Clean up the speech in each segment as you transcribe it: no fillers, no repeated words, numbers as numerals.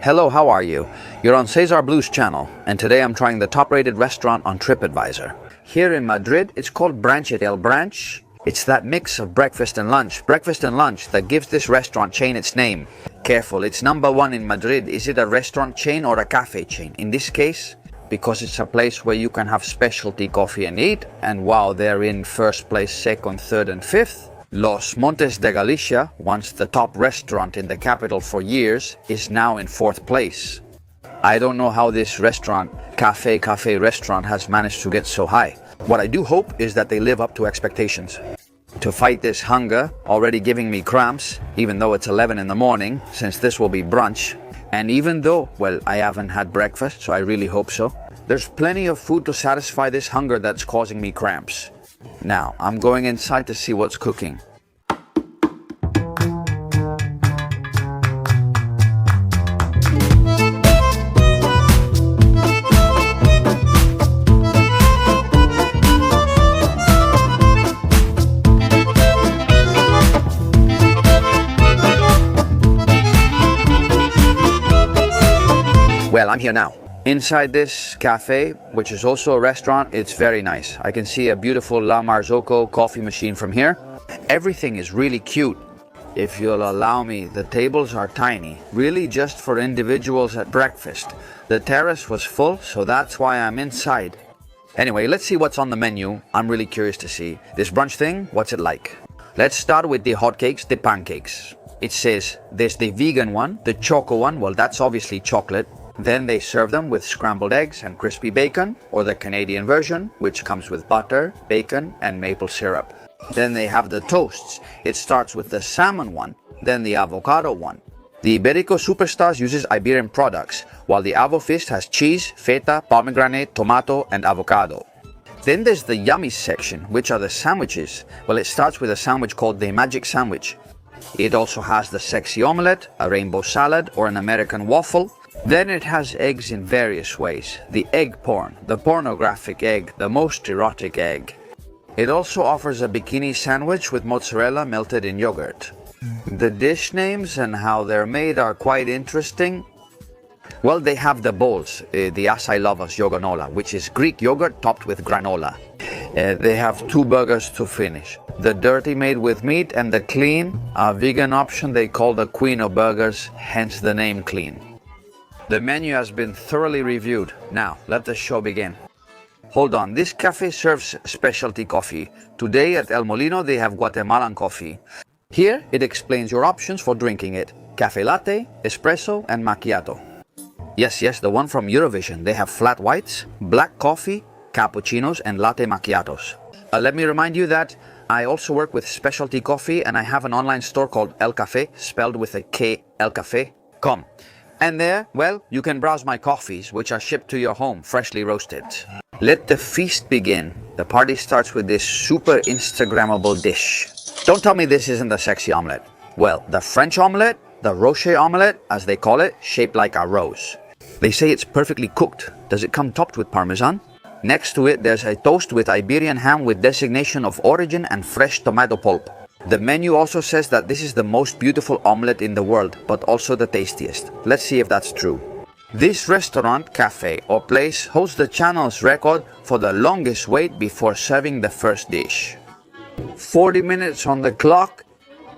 Hello, how are you? You're on Cesar Blues channel, and today I'm trying the top-rated restaurant on TripAdvisor. Here in Madrid, it's called Brunch at El Branch. It's that mix of breakfast and lunch that gives this restaurant chain its name. Careful, it's number one in Madrid. Is it a restaurant chain or a cafe chain? In this case, because it's a place where you can have specialty coffee and eat, and while they're in first place, second, third and fifth, Los Montes de Galicia, once the top restaurant in the capital for years, is now in fourth place. I don't know how this restaurant, cafe restaurant, has managed to get so high. What I do hope is that they live up to expectations. To fight this hunger, already giving me cramps, even though it's 11 in the morning, since this will be brunch, and even though, well, I haven't had breakfast, so I really hope so, there's plenty of food to satisfy this hunger that's causing me cramps. Now, I'm going inside to see what's cooking. Well, I'm here now. Inside this cafe, which is also a restaurant, it's very nice. I can see a beautiful La Marzocco coffee machine from here. Everything is really cute. If you'll allow me, the tables are tiny, really just for individuals at breakfast. The terrace was full, so that's why I'm inside. Anyway, let's see what's on the menu. I'm really curious to see. This brunch thing, what's it like? Let's start with the hotcakes, the pancakes. It says there's the vegan one, the choco one, well that's obviously chocolate. Then they serve them with scrambled eggs and crispy bacon, or the Canadian version, which comes with butter, bacon, and maple syrup. Then they have the toasts. It starts with the salmon one, then the avocado one. The Iberico Superstars uses Iberian products, while the Avo Fist has cheese, feta, pomegranate, tomato, and avocado. Then there's the yummy section, which are the sandwiches. Well, it starts with a sandwich called the Magic Sandwich. It also has the sexy omelette, a rainbow salad, or an American waffle. Then it has eggs in various ways. The egg porn, the pornographic egg, the most erotic egg. It also offers a bikini sandwich with mozzarella melted in yogurt. The dish names and how they're made are quite interesting. Well, they have the bowls, the Acai Lovers Yoganola, which is Greek yogurt topped with granola. They have two burgers to finish. The dirty made with meat and the clean, a vegan option they call the Queen of Burgers, hence the name clean. The menu has been thoroughly reviewed. Now, let the show begin. Hold on, this cafe serves specialty coffee. Today at El Molino they have Guatemalan coffee. Here it explains your options for drinking it. Cafe latte, espresso and macchiato. Yes, the one from Eurovision. They have flat whites, black coffee, cappuccinos and latte macchiatos. Let me remind you that I also work with specialty coffee and I have an online store called El Café, spelled with a K, elcafe.com. And there, well, you can browse my coffees, which are shipped to your home, freshly roasted. Let the feast begin. The party starts with this super Instagrammable dish. Don't tell me this isn't the sexy omelette. Well, the French omelette, the rocher omelette, as they call it, shaped like a rose. They say it's perfectly cooked. Does it come topped with parmesan? Next to it, there's a toast with Iberian ham with designation of origin and fresh tomato pulp. The menu also says that this is the most beautiful omelette in the world, but also the tastiest. Let's see if that's true. This restaurant, cafe or place holds the channel's record for the longest wait before serving the first dish. 40 minutes on the clock?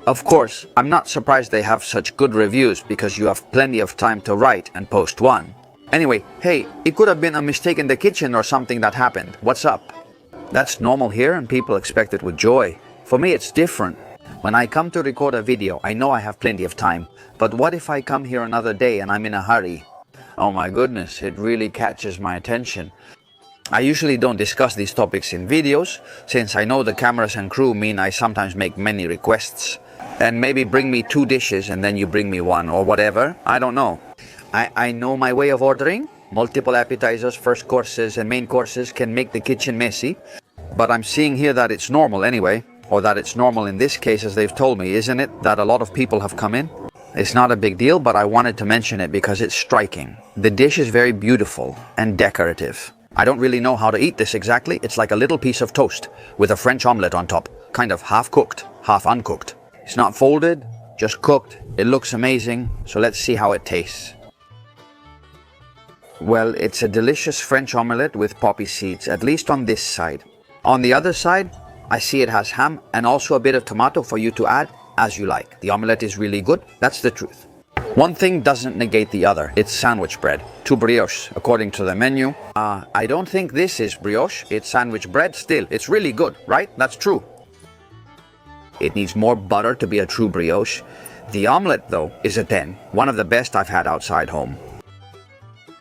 Of course, I'm not surprised they have such good reviews because you have plenty of time to write and post one. Anyway, hey, it could have been a mistake in the kitchen or something that happened. What's up? That's normal here and people expect it with joy. For me, it's different. When I come to record a video, I know I have plenty of time. But what if I come here another day and I'm in a hurry? Oh my goodness, it really catches my attention. I usually don't discuss these topics in videos, since I know the cameras and crew mean I sometimes make many requests. And maybe bring me 2 dishes and then you bring me 1 or whatever, I don't know. I know my way of ordering. Multiple appetizers, first courses and main courses can make the kitchen messy. But I'm seeing here that it's normal anyway. Or that it's normal in this case, as they've told me, isn't it? That a lot of people have come in. It's not a big deal, but I wanted to mention it because it's striking. The dish is very beautiful and decorative. I don't really know how to eat this exactly. It's like a little piece of toast with a French omelette on top, kind of half cooked, half uncooked. It's not folded, just cooked. It looks amazing, so let's see how it tastes. Well, it's a delicious French omelette with poppy seeds, at least on this side. On the other side, I see it has ham and also a bit of tomato for you to add as you like. The omelette is really good, that's the truth. One thing doesn't negate the other. It's sandwich bread. 2 brioches, according to the menu. I don't think this is brioche. It's sandwich bread still. It's really good, right? That's true. It needs more butter to be a true brioche. The omelette, though, is a 10. One of the best I've had outside home.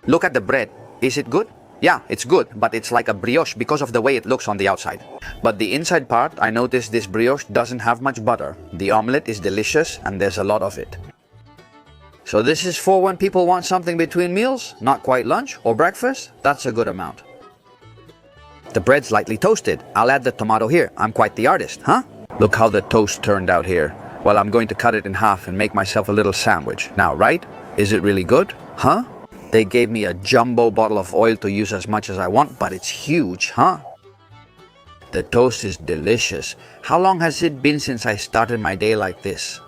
Look at the bread. Is it good? Yeah, it's good, but it's like a brioche because of the way it looks on the outside. But the inside part, I noticed this brioche doesn't have much butter. The omelette is delicious and there's a lot of it. So this is for when people want something between meals, not quite lunch or breakfast. That's a good amount. The bread's lightly toasted. I'll add the tomato here. I'm quite the artist, huh? Look how the toast turned out here. Well, I'm going to cut it in half and make myself a little sandwich. Now, right? Is it really good? Huh? They gave me a jumbo bottle of oil to use as much as I want, but it's huge, huh? The toast is delicious. How long has it been since I started my day like this?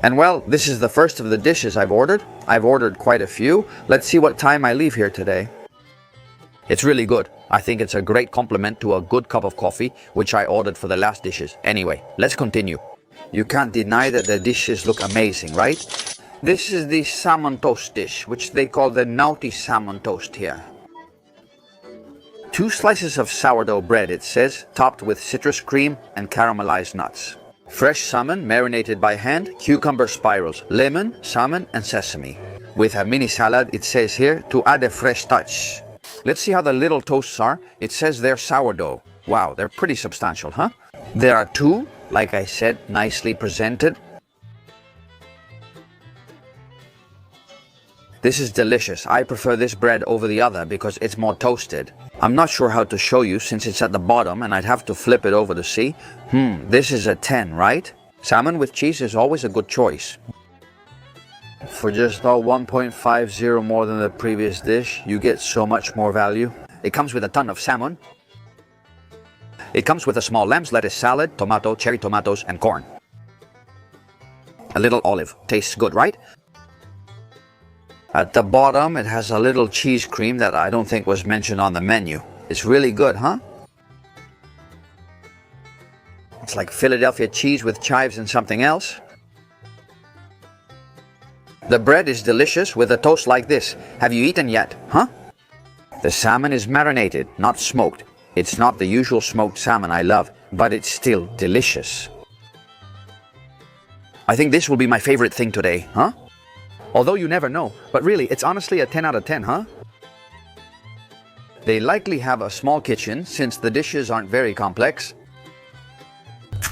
And well, this is the first of the dishes I've ordered. I've ordered quite a few. Let's see what time I leave here today. It's really good. I think it's a great compliment to a good cup of coffee, which I ordered for the last dishes. Anyway, let's continue. You can't deny that the dishes look amazing, right? This is the salmon toast dish, which they call the naughty salmon toast here. 2 slices of sourdough bread, it says, topped with citrus cream and caramelized nuts. Fresh salmon marinated by hand, cucumber spirals, lemon, salmon and sesame. With a mini salad, it says here, to add a fresh touch. Let's see how the little toasts are. It says they're sourdough. Wow, they're pretty substantial, huh? There are 2, like I said, nicely presented. This is delicious. I prefer this bread over the other because it's more toasted. I'm not sure how to show you since it's at the bottom and I'd have to flip it over to see. This is a 10, right? Salmon with cheese is always a good choice. For just 1.50 more than the previous dish, you get so much more value. It comes with a ton of salmon. It comes with a small lamb's lettuce salad, tomato, cherry tomatoes and corn. A little olive. Tastes good, right? At the bottom, it has a little cheese cream that I don't think was mentioned on the menu. It's really good, huh? It's like Philadelphia cheese with chives and something else. The bread is delicious with a toast like this. Have you eaten yet, huh? The salmon is marinated, not smoked. It's not the usual smoked salmon I love, but it's still delicious. I think this will be my favorite thing today, huh? Although you never know, but really, it's honestly a 10 out of 10, huh? They likely have a small kitchen since the dishes aren't very complex.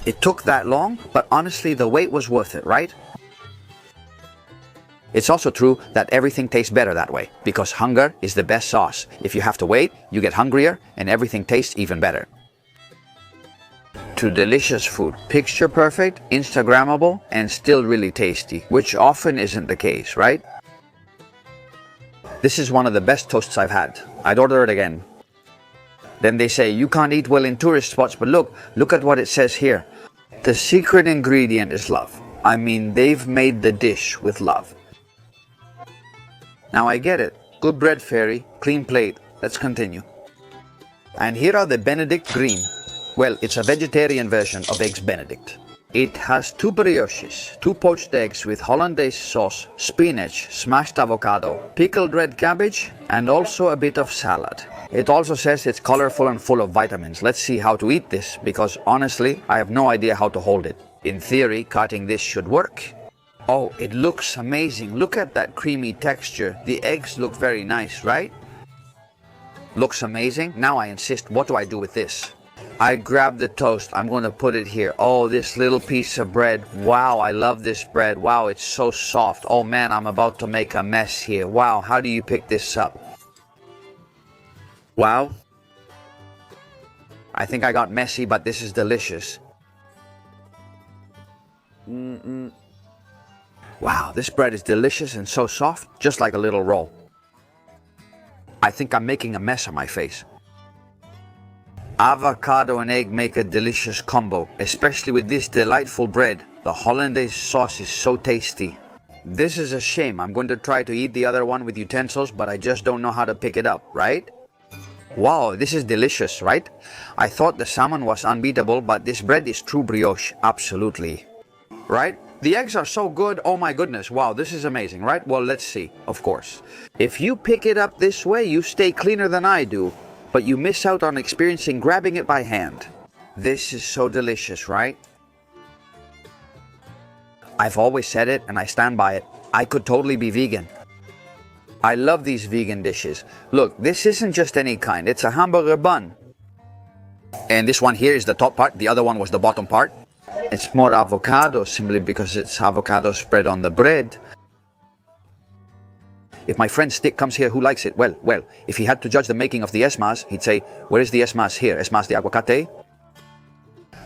It took that long, but honestly, the wait was worth it, right? It's also true that everything tastes better that way, because hunger is the best sauce. If you have to wait, you get hungrier, and everything tastes even better. 2 delicious food, picture perfect, Instagrammable, and still really tasty, which often isn't the case, right? This is one of the best toasts I've had. I'd order it again. Then they say you can't eat well in tourist spots, but look at what it says here. The secret ingredient is love. I mean, they've made the dish with love. Now I get it. Good bread fairy, clean plate. Let's continue. And here are the Benedict green. Well, it's a vegetarian version of eggs Benedict. It has 2 brioches, 2 poached eggs with hollandaise sauce, spinach, smashed avocado, pickled red cabbage, and also a bit of salad. It also says it's colorful and full of vitamins. Let's see how to eat this, because honestly, I have no idea how to hold it. In theory, cutting this should work. Oh, it looks amazing. Look at that creamy texture. The eggs look very nice, right? Looks amazing. Now I insist, what do I do with this? I grab the toast. I'm going to put it here. Oh, this little piece of bread. Wow, I love this bread. Wow, it's so soft. Oh man, I'm about to make a mess here. Wow, how do you pick this up? Wow. I think I got messy, but this is delicious. Wow, this bread is delicious and so soft, just like a little roll. I think I'm making a mess on my face. Avocado and egg make a delicious combo, especially with this delightful bread. The hollandaise sauce is so tasty. This is a shame. I'm going to try to eat the other one with utensils, but I just don't know how to pick it up, right? Wow, this is delicious, right? I thought the salmon was unbeatable, but this bread is true brioche, absolutely. Right? The eggs are so good, oh my goodness, wow, this is amazing, right? Well, let's see, of course. If you pick it up this way, you stay cleaner than I do, but you miss out on experiencing grabbing it by hand. This is so delicious, right? I've always said it, and I stand by it. I could totally be vegan. I love these vegan dishes. Look, this isn't just any kind, it's a hamburger bun. And this one here is the top part, the other one was the bottom part. It's more avocado simply because it's avocado spread on the bread. If my friend Stick comes here, who likes it? Well, if he had to judge the making of the esmas, he'd say, where is the esmas here? Esmas de aguacate?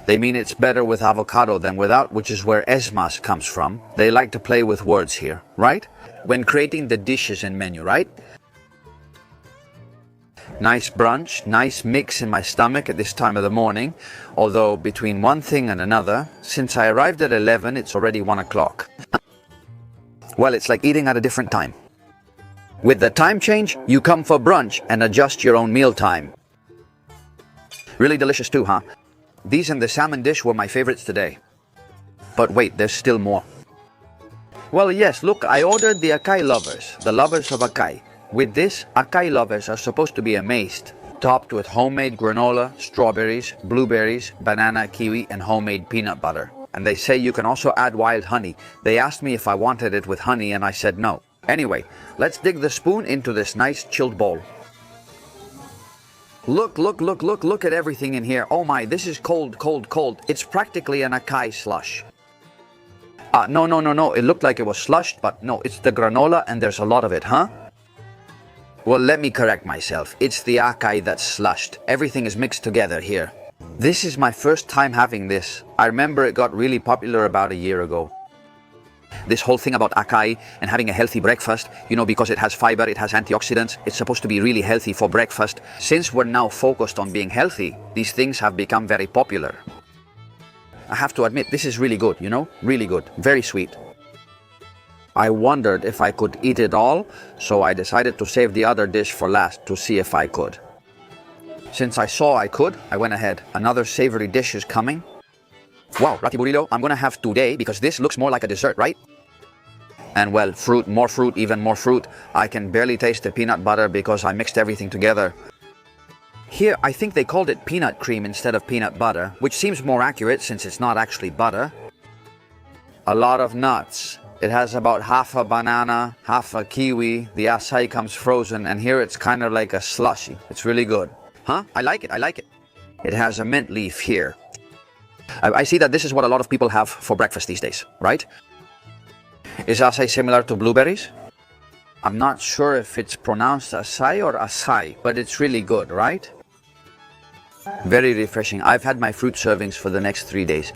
They mean it's better with avocado than without, which is where esmas comes from. They like to play with words here, right? When creating the dishes and menu, right? Nice brunch, nice mix in my stomach at this time of the morning. Although between one thing and another, since I arrived at 11, it's already 1 o'clock. Well, it's like eating at a different time. With the time change, you come for brunch and adjust your own meal time. Really delicious too, huh? These and the salmon dish were my favorites today. But wait, there's still more. Well, yes, look, I ordered the Acai lovers, the lovers of Acai. With this, Acai lovers are supposed to be amazed. Topped with homemade granola, strawberries, blueberries, banana, kiwi, and homemade peanut butter. And they say you can also add wild honey. They asked me if I wanted it with honey and I said no. Anyway, let's dig the spoon into this nice chilled bowl. Look at everything in here. Oh my, this is cold. It's practically an Acai slush. No. It looked like it was slushed, but no, it's the granola and there's a lot of it, huh? Well, let me correct myself. It's the Acai that's slushed. Everything is mixed together here. This is my first time having this. I remember it got really popular about a year ago. This whole thing about Acai and having a healthy breakfast, you know, because it has fiber, it has antioxidants, it's supposed to be really healthy for breakfast. Since we're now focused on being healthy, these things have become very popular. I have to admit, this is really good, you know, really good, very sweet. I wondered if I could eat it all, so I decided to save the other dish for last to see if I could. Since I saw I could, I went ahead. Another savory dish is coming. Wow, Rati Burillo, I'm gonna have today because this looks more like a dessert, right? And well, fruit, more fruit, even more fruit. I can barely taste the peanut butter because I mixed everything together. Here, I think they called it peanut cream instead of peanut butter, which seems more accurate since it's not actually butter. A lot of nuts. It has about half a banana, half a kiwi. The acai comes frozen, and here it's kind of like a slushy. It's really good. Huh? I like it. It has a mint leaf here. I see that this is what a lot of people have for breakfast these days, right? Is acai similar to blueberries? I'm not sure if it's pronounced acai or acai, but it's really good, right? Very refreshing. I've had my fruit servings for the next 3 days.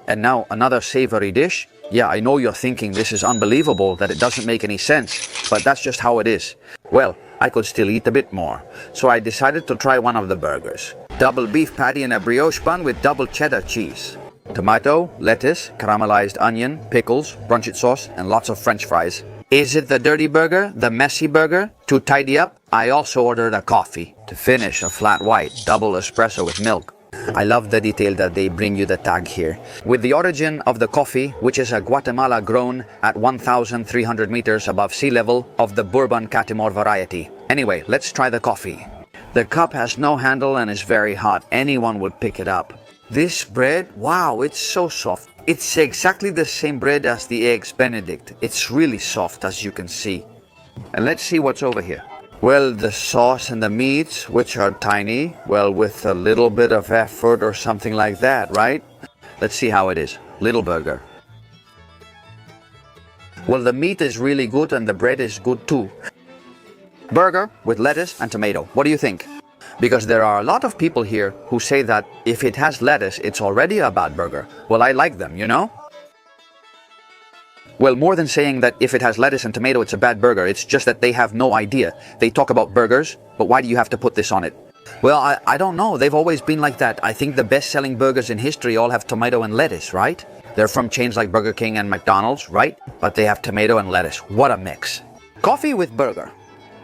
And now another savory dish. Yeah, I know you're thinking this is unbelievable, that it doesn't make any sense, but that's just how it is. Well, I could still eat a bit more, so I decided to try one of the burgers. Double beef patty and a brioche bun with double cheddar cheese. Tomato, lettuce, caramelized onion, pickles, brunchet sauce, and lots of French fries. Is it the dirty burger, the messy burger? To tidy up, I also ordered a coffee. To finish, a flat white, double espresso with milk. I love the detail that they bring you the tag here. With the origin of the coffee, which is a Guatemala grown at 1,300 meters above sea level of the Bourbon Catimor variety. Anyway, let's try the coffee. The cup has no handle and is very hot. Anyone would pick it up. This bread, wow, it's so soft. It's exactly the same bread as the eggs Benedict. It's really soft, as you can see. And let's see what's over here. Well, the sauce and the meats, which are tiny, well, with a little bit of effort or something like that, right? Let's see how it is. Little burger. Well, the meat is really good and the bread is good too. Burger with lettuce and tomato. What do you think? Because there are a lot of people here who say that if it has lettuce, it's already a bad burger. Well, I like them, you know? Well, more than saying that if it has lettuce and tomato, it's a bad burger, it's just that they have no idea. They talk about burgers, but why do you have to put this on it? Well, I don't know. They've always been like that. I think the best-selling burgers in history all have tomato and lettuce, right? They're from chains like Burger King and McDonald's, right? But they have tomato and lettuce. What a mix. Coffee with burger.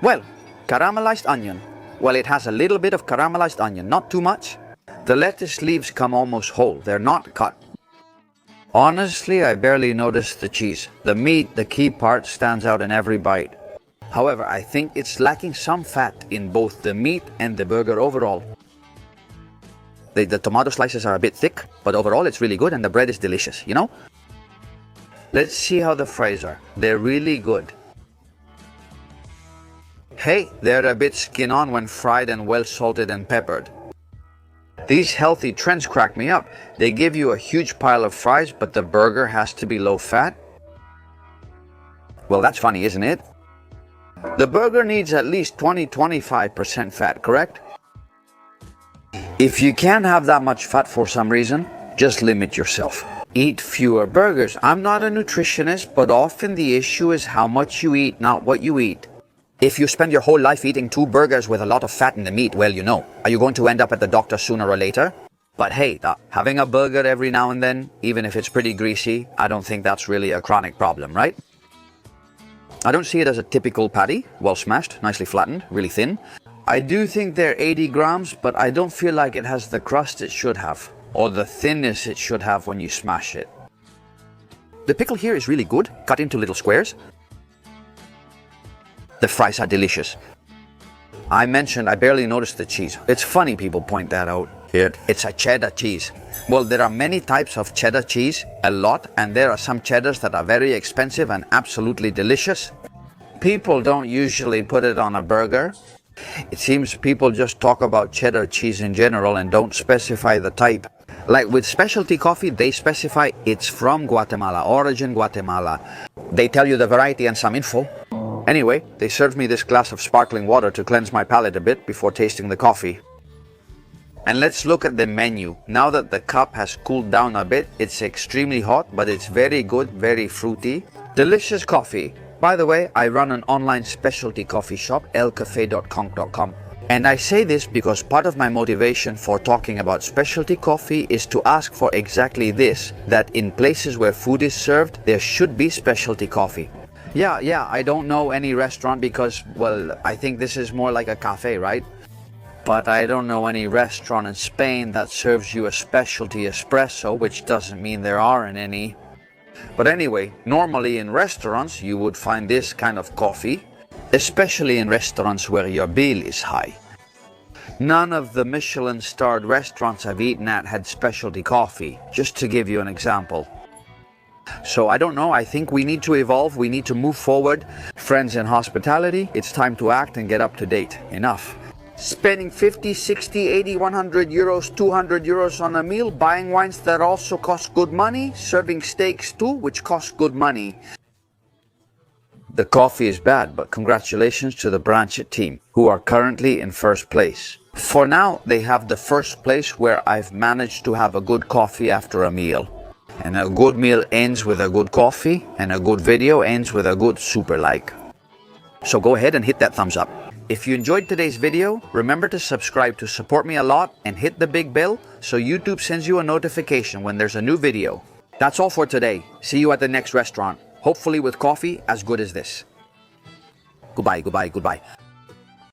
Well, caramelized onion. Well, it has a little bit of caramelized onion, not too much. The lettuce leaves come almost whole. They're not cut. Honestly, I barely noticed the cheese. The meat, the key part, stands out in every bite. However, I think it's lacking some fat in both the meat and the burger overall. The tomato slices are a bit thick, but overall it's really good and the bread is delicious, you know? Let's see how the fries are. They're really good. Hey, they're a bit skin on when fried and well salted and peppered. These healthy trends crack me up. They give you a huge pile of fries, but the burger has to be low fat? Well, that's funny, isn't it? The burger needs at least 20-25% fat, correct? If you can't have that much fat for some reason, just limit yourself. Eat fewer burgers. I'm not a nutritionist, but often the issue is how much you eat, not what you eat. If you spend your whole life eating 2 burgers with a lot of fat in the meat, well, you know, are you going to end up at the doctor sooner or later? But hey, having a burger every now and then, even if it's pretty greasy, I don't think that's really a chronic problem, right? I don't see it as a typical patty, well smashed, nicely flattened, really thin. I do think they're 80 grams, but I don't feel like it has the crust it should have, or the thinness it should have when you smash it. The pickle here is really good, cut into little squares. The fries are delicious. I mentioned I barely noticed the cheese. It's funny people point that out. It's a cheddar cheese. Well, there are many types of cheddar cheese, a lot, and there are some cheddars that are very expensive and absolutely delicious. People don't usually put it on a burger. It seems people just talk about cheddar cheese in general and don't specify the type. Like with specialty coffee, they specify it's from Guatemala, origin Guatemala. They tell you the variety and some info. Anyway, they served me this glass of sparkling water to cleanse my palate a bit before tasting the coffee. And let's look at the menu. Now that the cup has cooled down a bit, it's extremely hot, but it's very good, very fruity. Delicious coffee. By the way, I run an online specialty coffee shop, elcafe.com. And I say this because part of my motivation for talking about specialty coffee is to ask for exactly this, that in places where food is served, there should be specialty coffee. Yeah, I don't know any restaurant because, well, I think this is more like a cafe, right? But I don't know any restaurant in Spain that serves you a specialty espresso, which doesn't mean there aren't any. But anyway, normally in restaurants you would find this kind of coffee, especially in restaurants where your bill is high. None of the Michelin-starred restaurants I've eaten at had specialty coffee, just to give you an example. So I don't know, I think we need to evolve, we need to move forward. Friends in hospitality, it's time to act and get up to date. Enough. Spending 50, 60, 80, 100 euros, 200 euros on a meal, buying wines that also cost good money, serving steaks too, which cost good money. The coffee is bad, but congratulations to the brunch team, who are currently in first place. For now, they have the first place where I've managed to have a good coffee after a meal. And a good meal ends with a good coffee, and a good video ends with a good super like. So go ahead and hit that thumbs up. If you enjoyed today's video, remember to subscribe to support me a lot and hit the big bell so YouTube sends you a notification when there's a new video. That's all for today. See you at the next restaurant, hopefully with coffee as good as this. Goodbye.